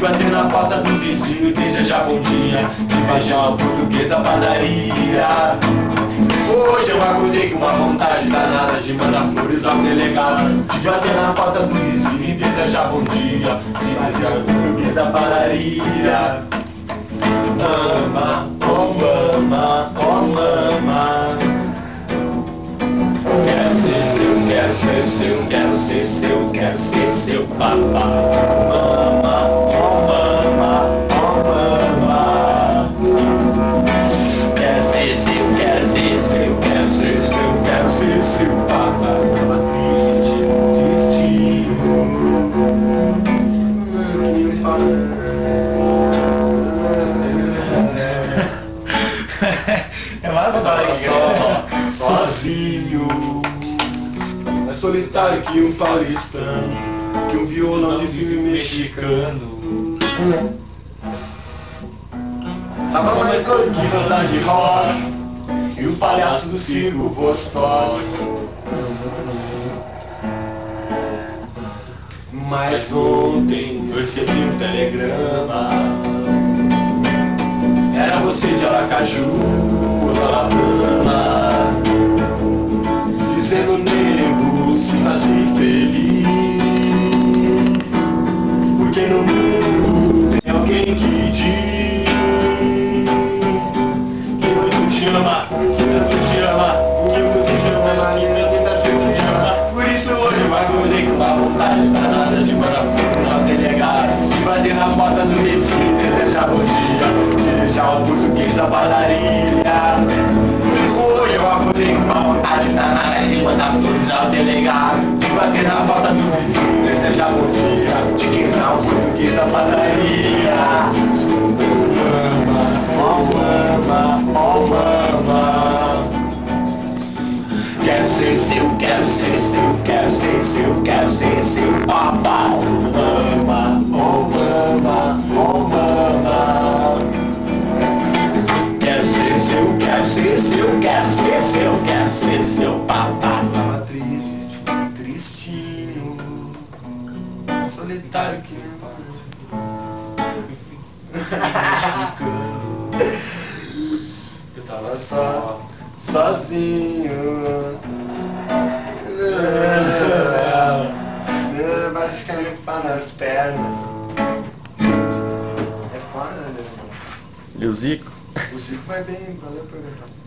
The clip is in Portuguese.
bater na porta do vizinho e desejar bom dia, de beijar uma portuguesa padaria. Hoje eu acordei com uma vontade danada de mandar flores ao delegado, de bater na porta do vizinho e desejar bom dia, de beijar uma portuguesa padaria. Mama, oh mama, oh mama, quero ser seu, quero ser seu, quero ser seu, quero ser seu papá. Mama, oh mama, oh mama, quero ser seu, quero ser seu, quero ser seu, quero ser seu papá. Uma triste destino. É massa, sozinho, mais solitário que um paulistano, que um violão de filme mexicano. Tava mais doido que banda de rock e o palhaço do circo Vostok. Mas ontem eu recebi um telegrama. Era você de Aracaju ou da Alabama, dizendo: nego, sinta-se feliz, porque no mundo tem alguém que diz que muito te ama, que tanto te ama, que muito te ama, que tanto te ama. Por isso hoje eu acordei com uma vontade danada de mandar flores ao delegado, de bater na porta do vizinho e desejar bom dia, deixar o português da padaria. Hoje eu acordei com uma vontade danada de mandar flores ao delegado, de bater na porta do vizinho, desejar bom dia, de quebrar o português da padaria. Oh mama, oh mama, quero ser seu, quero ser seu, quero ser seu, quero ser seu papá. Oh mama, oh mama, oh mama, quero ser seu, quero ser seu, quero ser seu, quero ser seu papá. Tava triste, tristinho, solitário que eu tava sozinho, vários canifas nas pernas. É foda, né? E o Zico? O Zico vai bem, valeu por perguntar.